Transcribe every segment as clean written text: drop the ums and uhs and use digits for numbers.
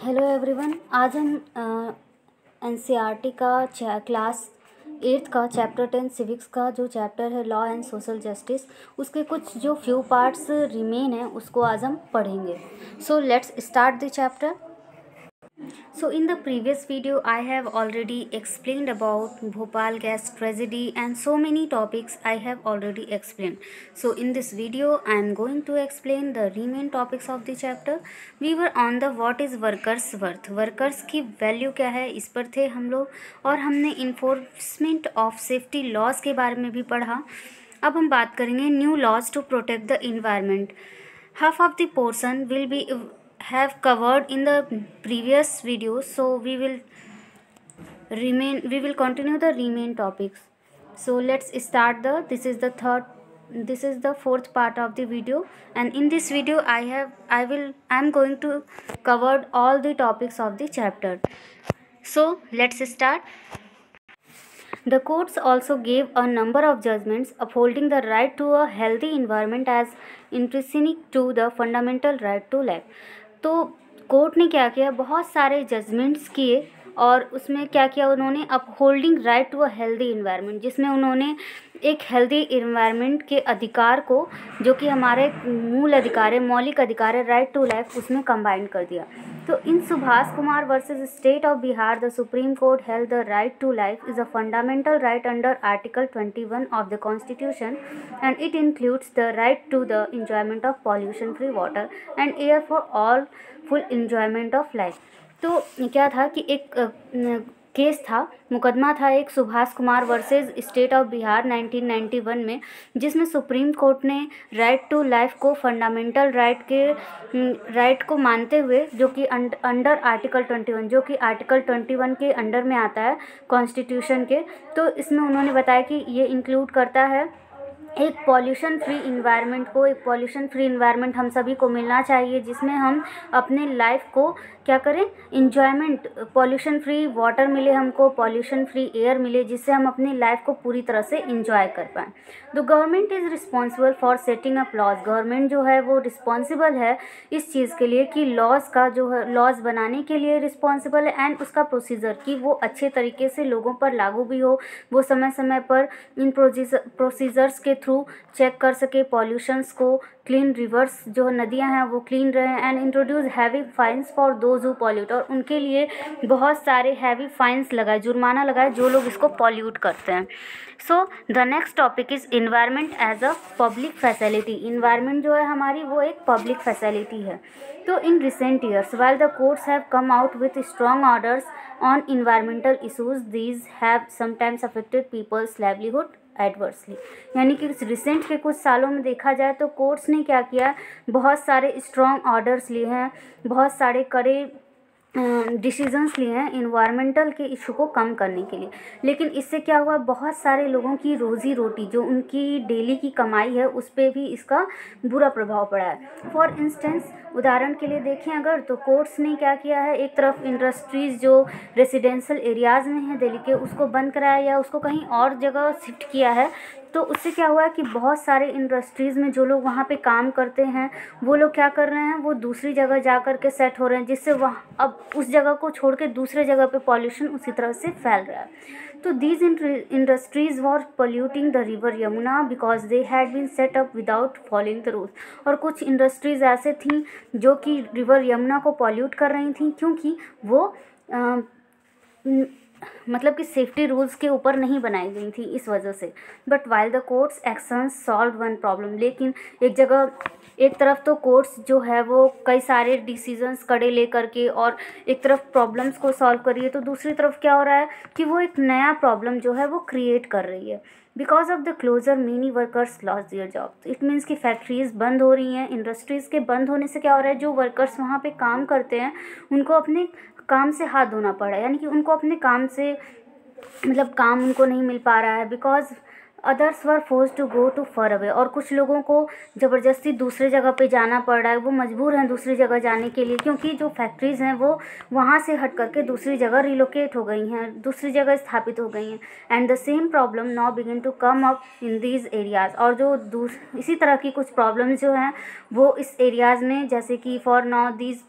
Hello everyone. आज हम NCERT का क्लास 8th का चैप्टर 10 सिविक्स का जो चैप्टर है लॉ एंड सोशल जस्टिस, उसके कुछ जो फ्यू पार्ट्स रिमेन हैं उसको आज हम पढ़ेंगे। So let's start the chapter. So in the previous video I have already explained about Bhopal gas tragedy and so many topics I have already explained. So in this video I am going to explain the remaining topics of the chapter. We were on the what is workers worth, workers की value क्या है, इस पर थे हम लोग, और हमने इन्फोर्समेंट ऑफ सेफ्टी लॉज के बारे में भी पढ़ा. अब हम बात करेंगे new laws to protect the environment. Half of the portion will be have covered in the previous video, so we will continue the remain topics. So let's start this is the fourth part of the video, and in this video I'm going to cover all the topics of the chapter. So let's start. The courts also gave a number of judgments upholding the right to a healthy environment as intrinsic to the fundamental right to life. तो court ने क्या किया, बहुत सारे judgements किए और उसमें क्या किया उन्होंने, upholding right to a healthy environment, जिसमें उन्होंने एक हेल्दी इन्वायरमेंट के अधिकार को, जो कि हमारे मूल अधिकार है, मौलिक अधिकार है, राइट टू लाइफ, उसमें कंबाइन कर दिया. तो in Subhash Kumar versus state of Bihar the supreme court held the right to life is a fundamental right under article 21 of the constitution and it includes the right to the enjoyment of pollution free water and air for all full enjoyment of life. तो क्या था कि एक case था, मुकदमा था एक Subhash Kumar versus state of Bihar 1991 में, जिसमें सुप्रीम कोर्ट ने राइट टू लाइफ को फंडामेंटल राइट को मानते हुए, जो कि अंडर आर्टिकल 21, जो कि आर्टिकल 21 के अंडर में आता है कॉन्स्टिट्यूशन के, तो इसमें उन्होंने बताया कि ये इंक्लूड करता है एक पॉल्यूशन फ्री इन्वायरमेंट को. एक पॉल्यूशन फ्री इन्वायरमेंट हम सभी को मिलना चाहिए, जिसमें हम अपने लाइफ को क्या करें, इन्जॉयमेंट, पॉल्यूशन फ्री वाटर मिले हमको, पॉल्यूशन फ्री एयर मिले, जिससे हम अपनी लाइफ को पूरी तरह से इंजॉय कर पाएँ. The government is responsible for setting up laws. Government जो है वो रिस्पॉन्सिबल है इस चीज़ के लिए कि लॉज का जो है, लॉज बनाने के लिए रिस्पॉन्सिबल है, एंड उसका प्रोसीजर कि वो अच्छे तरीके से लोगों पर लागू भी हो, वो समय समय पर इन प्रोसीजर्स के थ्रू चेक कर सके पॉल्यूशंस को, क्लीन रिवर्स जो नदियां हैं वो क्लीन रहे, and introduce heavy fines for those who pollute, और उनके लिए बहुत सारे हैवी फाइन्स लगाए, जुर्माना लगाए जो लोग इसको पॉल्यूट करते हैं. So the next topic is environment as a public facility. Environment जो है हमारी वो एक पब्लिक फैसिलिटी है. तो in recent years while the courts have come out with strong orders on environmental issues, these have sometimes affected people's livelihood adversely. यानी कि recent के कुछ सालों में देखा जाए तो कोर्ट्स ने क्या किया, बहुत सारे स्ट्रॉन्ग ऑर्डर्स लिए हैं, बहुत सारे कड़े डिसीजंस लिए हैं इन्वायरमेंटल के इशू को कम करने के लिए. लेकिन इससे क्या हुआ, बहुत सारे लोगों की रोज़ी रोटी, जो उनकी डेली की कमाई है, उस पर भी इसका बुरा प्रभाव पड़ा है. फॉर इंस्टेंस, उदाहरण के लिए देखें अगर, तो कोर्ट्स ने क्या किया है, एक तरफ इंडस्ट्रीज़ जो रेसिडेंशियल एरियाज़ में है दिल्ली के, उसको बंद कराया या उसको कहीं और जगह शिफ्ट किया है. तो उससे क्या हुआ कि बहुत सारे इंडस्ट्रीज़ में जो लोग वहाँ पे काम करते हैं, वो लोग क्या कर रहे हैं, वो दूसरी जगह जा कर के सेट हो रहे हैं, जिससे वहाँ अब उस जगह को छोड़ के दूसरे जगह पे पॉल्यूशन उसी तरह से फैल रहा है. तो these industries were polluting the river Yamuna because they had been set up without following the rules. और कुछ इंडस्ट्रीज़ ऐसे थीं जो कि रिवर यमुना को पॉल्यूट कर रही थीं, क्योंकि वो मतलब कि सेफ्टी रूल्स के ऊपर नहीं बनाई गई थी, इस वजह से. But while the courts actions solve one problem. लेकिन एक तरफ तो कोर्ट्स जो है वो कई सारे डिसीजंस कड़े ले करके और एक तरफ प्रॉब्लम्स को सॉल्व कर रही है, तो दूसरी तरफ क्या हो रहा है कि वो एक नया प्रॉब्लम जो है वो क्रिएट कर रही है. Because of the closure many workers lost their job. It means कि फैक्ट्रीज़ बंद हो रही हैं. इंडस्ट्रीज़ के बंद होने से क्या हो रहा है, जो वर्कर्स वहाँ पे काम करते हैं उनको अपने काम से हाथ धोना पड़ा है, यानी कि उनको अपने काम से मतलब काम उनको नहीं मिल पा रहा है. Because others were force to go to far away, और कुछ लोगों को ज़बरदस्ती दूसरे जगह पे जाना पड़ रहा है, वो मजबूर हैं दूसरी जगह जाने के लिए, क्योंकि जो फैक्ट्रीज़ हैं वो वहाँ से हट करके दूसरी जगह रिलोकेट हो गई हैं, दूसरी जगह स्थापित हो गई हैं। And the same problem now begin to come up in these areas, और जो इसी तरह की कुछ प्रॉब्लम्स जो हैं वो इस एरियाज़ में, जैसे कि for now these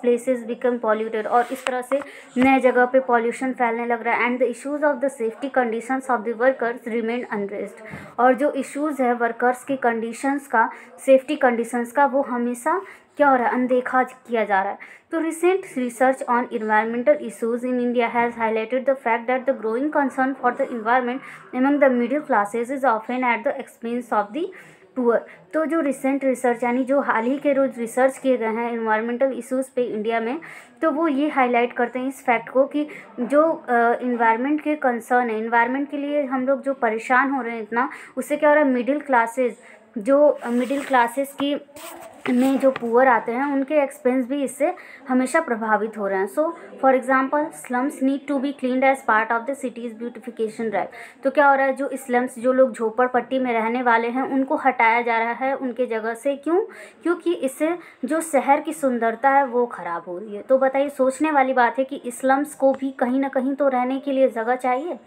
places become polluted, और इस तरह से नए जगह पे पॉल्यूशन फैलने लग रहा है। And the issues of the safety conditions of the workers remain unaddressed, और जो इश्यूज़ है वर्कर्स की कंडीशंस का, सेफ्टी कंडीशंस का, वो हमेशा क्या हो रहा है, अनदेखा किया जा रहा है। तो recent research on environmental issues in India has highlighted the fact that the growing concern for the environment among the middle classes is often at the expense of the poor. तो जो रिसेंट रिसर्च यानी जो हाल ही के रोज research किए गए हैं environmental issues पे India में, तो वो ये हाईलाइट करते हैं इस फैक्ट को कि जो इन्वायरमेंट के कंसर्न है, इन्वायरमेंट के लिए हम लोग जो परेशान हो रहे हैं इतना, उससे क्या हो रहा है, मिडिल क्लासेस की में जो पुअर आते हैं उनके एक्सपेंस भी इससे हमेशा प्रभावित हो रहे हैं। So for example slums need to be cleaned as part of the city's beautification drive. तो क्या हो रहा है, जो स्लम्स, जो लोग झोपड़पट्टी में रहने वाले हैं उनको हटाया जा रहा है उनके जगह से। क्यों? क्योंकि इससे जो शहर की सुंदरता है वो ख़राब हो रही है। तो बताइए, सोचने वाली बात है कि स्लम्स को भी कहीं ना कहीं तो रहने के लिए जगह चाहिए।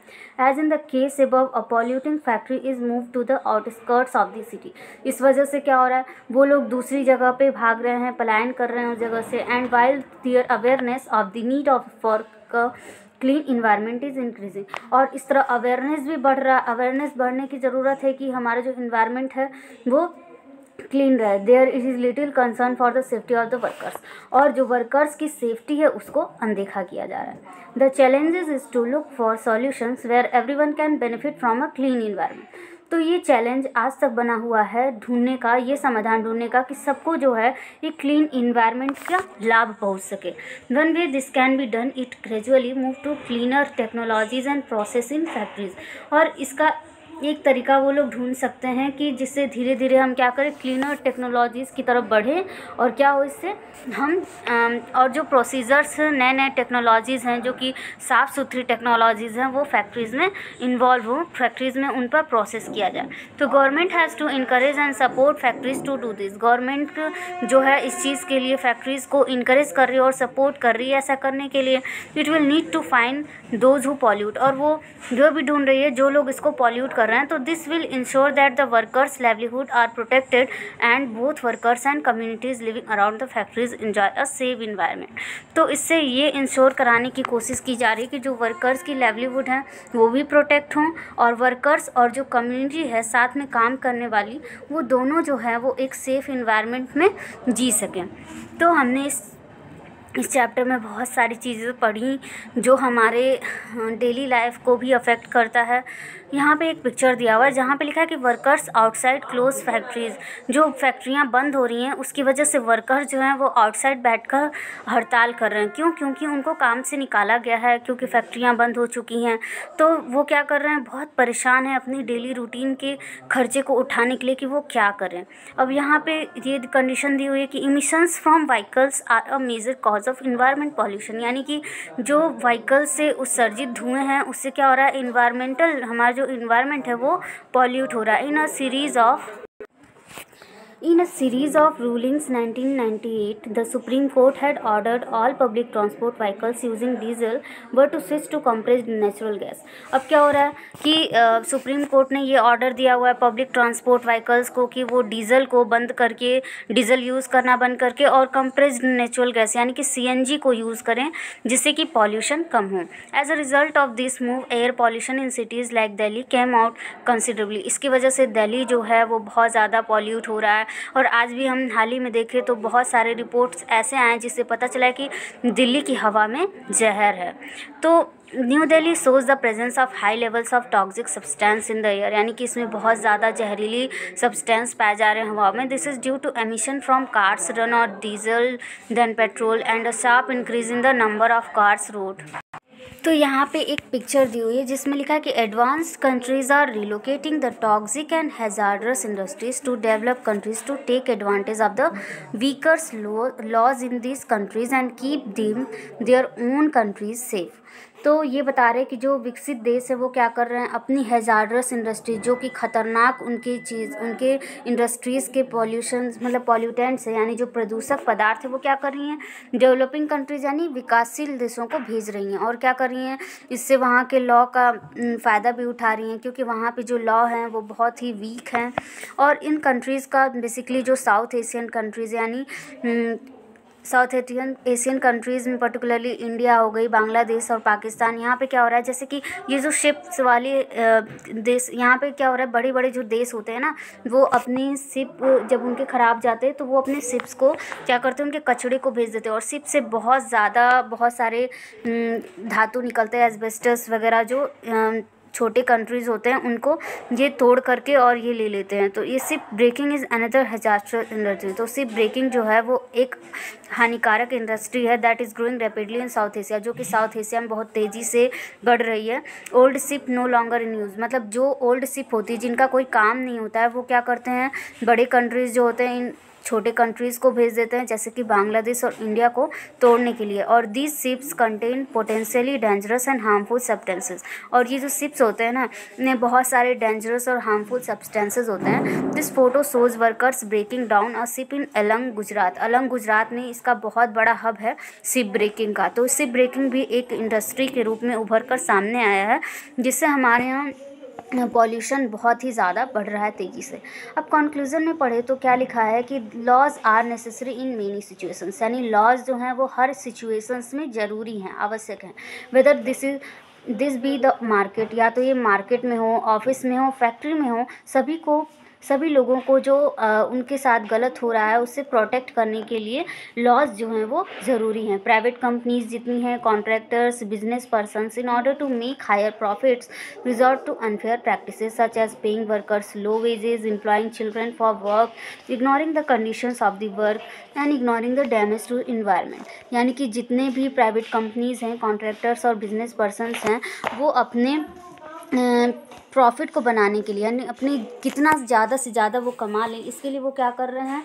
As in the case above, a polluting factory is move to the outskirts of the city. इस वजह से क्या हो रहा है, वो लोग दूसरी जगह पे भाग रहे हैं, पलायन कर रहे हैं उस जगह से। And while there awareness of the need of for clean environment is increasing, और इस तरह अवेयरनेस भी बढ़ रहा है। अवेयरनेस बढ़ने की ज़रूरत है कि हमारा जो इन्वायरमेंट है वो क्लीन रहे। There is little concern for the safety of the workers, और जो वर्कर्स की सेफ्टी है उसको अनदेखा किया जा रहा है। The challenges is to look for solutions where everyone can benefit from a clean environment. तो ये चैलेंज आज तक बना हुआ है ढूंढने का, ये समाधान ढूंढने का कि सबको जो है ये क्लीन इन्वायरमेंट का लाभ पहुंच सके। One way this can be done, it gradually move to cleaner technologies and process in factories. और इसका एक तरीका वो लोग ढूंढ सकते हैं कि जिससे धीरे धीरे हम क्या करें, क्लीनर टेक्नोलॉजीज़ की तरफ बढ़ें, और क्या हो इससे हम और जो प्रोसीजर्स नए नए टेक्नोलॉजीज़ हैं जो कि साफ़ सुथरी टेक्नोलॉजीज़ हैं वो फैक्ट्रीज़ में इन्वॉल्व हो, फैक्ट्रीज़ में उन पर प्रोसेस किया जाए। तो government has to encourage and support factories to do this. Government जो है इस चीज़ के लिए फैक्ट्रीज़ को इनकरेज कर रही है और सपोर्ट कर रही है। ऐसा करने के लिए it will need to find those who pollute, और वो जो भी ढूंढ रही है जो लोग इसको पॉल्यूट कर रहे हैं। तो this will ensure that the workers livelihood are protected and both workers and communities living around the factories enjoy a safe environment. तो इससे ये इंश्योर कराने की कोशिश की जा रही है कि जो वर्कर्स की लाइवलीहुड हैं वो भी प्रोटेक्ट हों, और वर्कर्स और जो कम्युनिटी है साथ में काम करने वाली, वो दोनों जो है वो एक सेफ़ इन्वायरमेंट में जी सकें। तो हमने इस चैप्टर में बहुत सारी चीज़ें पढ़ी जो हमारे डेली लाइफ को भी अफेक्ट करता है। यहाँ पे एक पिक्चर दिया हुआ है जहाँ पे लिखा है कि वर्कर्स आउटसाइड क्लोज फैक्ट्रीज़। जो फैक्ट्रियाँ बंद हो रही हैं उसकी वजह से वर्कर्स जो हैं वो आउटसाइड बैठकर हड़ताल कर रहे हैं। क्यों? क्योंकि उनको काम से निकाला गया है, क्योंकि फैक्ट्रियाँ बंद हो चुकी हैं। तो वो क्या कर रहे हैं, बहुत परेशान हैं अपनी डेली रूटीन के खर्चे को उठाने के लिए कि वो क्या करें। अब यहाँ पे ये कंडीशन दी हुई है कि emissions from vehicles are a major cause of environment pollution, यानी कि जो व्हीकल से उत्सर्जित धुएँ हैं उससे क्या हो रहा है, हमारा जो इन्वायरमेंट है वो पॉल्यूट हो रहा है। In a series of rulings 1998, the Supreme Court had ordered all public transport vehicles using diesel were to switch to compressed natural gas। अब क्या हो रहा है कि सुप्रीम कोर्ट ने ये ऑर्डर दिया हुआ है पब्लिक ट्रांसपोर्ट व्हीकल्स को कि वो डीजल को बंद करके, डीजल यूज़ करना बंद करके और कंप्रेस्ड नेचुरल गैस यानी कि CNG को यूज़ करें, जिससे कि पॉल्यूशन कम हो। As a result of this move, air pollution in cities like Delhi came out considerably. इसकी वजह से दिल्ली जो है वो बहुत ज़्यादा पॉल्यूट हो रहा है। और आज भी हम हाल ही में देखें तो बहुत सारे रिपोर्ट्स ऐसे आए जिससे पता चला है कि दिल्ली की हवा में जहर है। तो new Delhi shows the presence of high levels of toxic substance in the air, यानी कि इसमें बहुत ज़्यादा जहरीली सब्सटेंस पाए जा रहे हैं हवा में। This is due to emission from cars run और diesel than petrol and a sharp increase in the number of cars road. तो यहाँ पे एक पिक्चर दी हुई है जिसमें लिखा है कि advanced countries are relocating the toxic and hazardous industries to develop countries to take advantage of the weakers laws in this countries and keep them their own countries safe. तो ये बता रहे हैं कि जो विकसित देश है वो क्या कर रहे हैं, अपनी हैजार्डस इंडस्ट्री जो कि खतरनाक उनके इंडस्ट्रीज़ के पॉल्यूशन मतलब पॉल्यूटेंट्स है यानी जो प्रदूषक पदार्थ है वो क्या कर रही हैं, डेवलपिंग कंट्रीज यानी विकासशील देशों को भेज रही हैं। और क्या कर रही हैं, इससे वहाँ के लॉ का फ़ायदा भी उठा रही हैं, क्योंकि वहाँ पे जो लॉ हैं वो बहुत ही वीक हैं। और इन कंट्रीज़ का बेसिकली जो साउथ एशियन कंट्रीज़ यानी साउथ एशियन कंट्रीज़ में पर्टिकुलरली इंडिया हो गई, बांग्लादेश और पाकिस्तान, यहाँ पे क्या हो रहा है, जैसे कि ये जो शिप्स वाले देश, यहाँ पे क्या हो रहा है, बड़े बड़े जो देश होते हैं ना, वो अपनी शिप जब उनके ख़राब जाते हैं तो वो अपने शिप्स को क्या करते हैं, उनके कचड़े को भेज देते हैं। और शिप से बहुत सारे धातु निकलते हैं, एस्बेस्टस वगैरह जो छोटे कंट्रीज़ होते हैं उनको ये तोड़ करके और ये ले लेते हैं। तो ये ship breaking is another hazards industry. तो शिप ब्रेकिंग जो है वो एक हानिकारक इंडस्ट्री है that is growing rapidly in south Asia, जो कि साउथ एशिया में बहुत तेज़ी से बढ़ रही है। Old ship no longer in use, मतलब जो ओल्ड शिप होती है जिनका कोई काम नहीं होता है वो क्या करते हैं, बड़े कंट्रीज़ जो होते हैं इन छोटे कंट्रीज़ को भेज देते हैं, जैसे कि बांग्लादेश और इंडिया को तोड़ने के लिए। और these ships contain potentially dangerous and harmful substances. और ये जो शिप्स होते हैं ना, इनमें बहुत सारे डेंजरस और हार्मफुल सब्सटेंसेस होते हैं। This photo shows workers breaking down a ship in Alang Gujarat. Alang Gujarat में इसका बहुत बड़ा हब है शिप ब्रेकिंग का। तो शिप ब्रेकिंग भी एक इंडस्ट्री के रूप में उभर कर सामने आया है, जिससे हमारे यहाँ पॉल्यूशन बहुत ही ज़्यादा बढ़ रहा है तेज़ी से। अब कंक्लूज़न में पढ़े तो क्या लिखा है कि laws are necessary in many situations, यानी लॉज जो हैं वो हर सिचुएशंस में ज़रूरी हैं, आवश्यक हैं। Whether this be the market, या तो ये मार्केट में हो, ऑफिस में हो, फैक्ट्री में हो, सभी लोगों को जो उनके साथ गलत हो रहा है उससे प्रोटेक्ट करने के लिए लॉज जो हैं वो ज़रूरी हैं। प्राइवेट कंपनीज जितनी हैं, contractors, business persons, in order to make higher profits resort to unfair practices such as paying workers low wages, employing children for work, ignoring the conditions of the work and ignoring the damage to environment. यानी कि जितने भी private companies हैं, contractors और business persons हैं, वो अपने profit को बनाने के लिए, यानी अपनी कितना ज़्यादा से ज़्यादा वो कमा लें, इसके लिए वो क्या कर रहे हैं,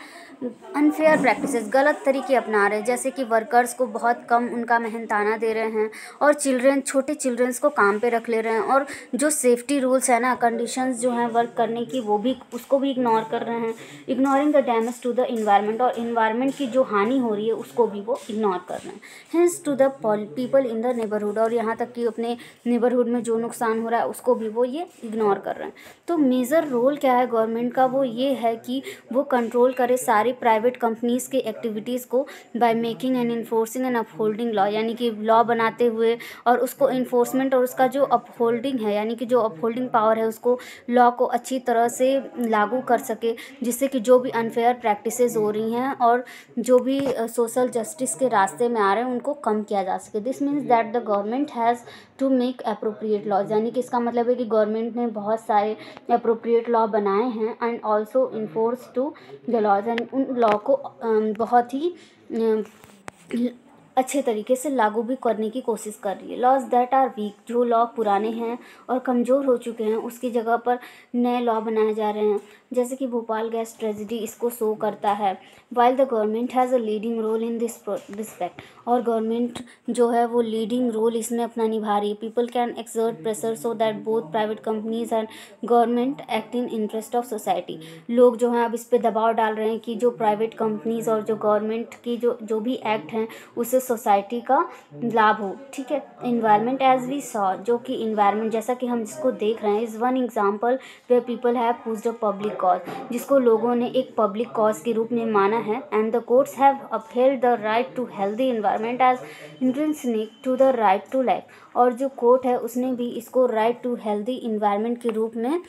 अनफेयर प्रैक्टिसेस, गलत तरीके अपना रहे हैं। जैसे कि वर्कर्स को बहुत कम उनका मेहनताना दे रहे हैं और छोटे चिल्ड्रंस को काम पे रख ले रहे हैं। और जो सेफ्टी रूल्स है ना, कंडीशंस जो हैं वर्क करने की, वो भी उसको भी इग्नोर कर रहे हैं। Ignoring the damage to the environment, और इन्वायरमेंट की जो हानि हो रही है उसको भी वो इग्नोर कर रहे हैं। Hence to the people in the neighbourhood, और यहाँ तक कि अपने नेबरहुड में जो नुकसान हो रहा है उसको भी वो ये इग्नोर कर रहे हैं। तो मेजर रोल क्या है गवर्नमेंट का, वो ये है कि वो कंट्रोल करे सारी प्राइवेट कंपनीज़ के एक्टिविटीज़ को by making and enforcing and upholding law, यानी कि लॉ बनाते हुए और उसको इन्फोर्समेंट और उसका जो अपहोल्डिंग है, यानी कि जो अपहोल्डिंग पावर है, उसको लॉ को अच्छी तरह से लागू कर सके, जिससे कि जो भी अनफेयर प्रैक्टिसेस हो रही हैं और जो भी सोशल जस्टिस के रास्ते में आ रहे हैं उनको कम किया जा सके। This means that the government has to make appropriate laws, यानी कि इसका मतलब है कि गवर्नमेंट ने बहुत सारे अप्रोप्रिएट लॉ बनाए हैं and also enforce to the laws, and उन लॉ को बहुत ही अच्छे तरीके से लागू भी करने की कोशिश कर रही है। लॉज दैट आर वीक, जो लॉ पुराने हैं और कमज़ोर हो चुके हैं उसकी जगह पर नए लॉ बनाए जा रहे हैं, जैसे कि भोपाल गैस ट्रेजिडी इसको शो करता है। While the government has a leading role in this respect, और गवर्नमेंट जो है वो लीडिंग रोल इसमें अपना निभा रही है। People can exert pressure so that both private companies and government act in interest of society. लोग जो हैं अब इस पर दबाव डाल रहे हैं कि जो प्राइवेट कंपनीज और जो गवर्नमेंट की जो भी एक्ट हैं उससे सोसाइटी का लाभ हो। ठीक है, इन्वायरमेंट एज वी सॉ, जो कि इन्वायरमेंट जैसा कि हम जिसको देख रहे हैं, is one example way people have pushed a public cause, जिसको लोगों ने एक पब्लिक कॉज के रूप में माना है। And the courts have upheld the right to healthy environment as intrinsic to the right to life, और जो कोर्ट है उसने भी इसको राइट टू हेल्दी इन्वायरमेंट के रूप में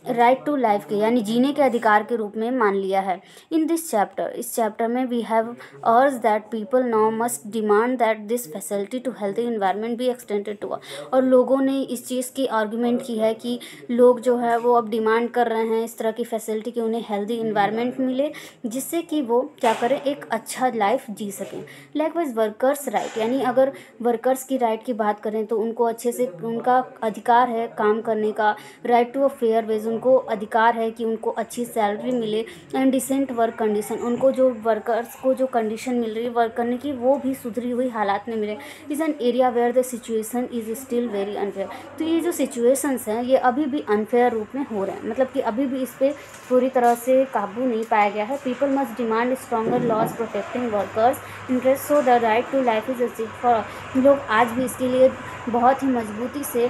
राइट टू लाइफ के यानी जीने के अधिकार के रूप में मान लिया है। इन दिस चैप्टर, इस चैप्टर में we have urge that people now must demand that this facility to healthy environment be extended to, और लोगों ने इस चीज़ की आर्गूमेंट की है कि लोग जो है वो अब डिमांड कर रहे हैं इस तरह की फैसिलिटी कि उन्हें हेल्दी इन्वायरमेंट मिले, जिससे कि वो क्या करें, एक अच्छा लाइफ जी सकें। लाइकवाइज वर्कर्स राइट, यानी अगर वर्कर्स की राइट की बात बात करें तो उनको अच्छे से उनका अधिकार है काम करने का, right to a fair wage, उनको अधिकार है कि उनको अच्छी सैलरी मिले एंड डिसेंट वर्क कंडीशन, उनको जो वर्कर्स को जो कंडीशन मिल रही है वर्क करने की वो भी सुधरी हुई हालात में मिले। Is an area where the situation is still very unfair. तो ये जो सिचुएशंस हैं ये अभी भी अनफेयर रूप में हो रहे हैं, मतलब कि अभी भी इस पर पूरी तरह से काबू नहीं पाया गया है। People must demand stronger laws protecting workers interest so the right to life is achieve for. लोग आज भी इसके लिए बहुत ही मजबूती से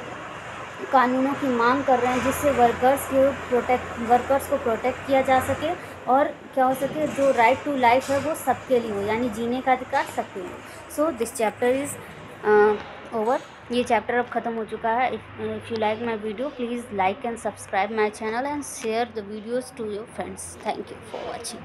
कानूनों की मांग कर रहे हैं जिससे वर्कर्स को प्रोटेक्ट किया जा सके और क्या हो सके, जो राइट टू लाइफ है वो सबके लिए हो, यानी जीने का अधिकार सबके लिए। So this chapter is over. ये चैप्टर अब ख़त्म हो चुका है। If you like my video please like and subscribe my channel and share the videos to your friends. Thank you for watching.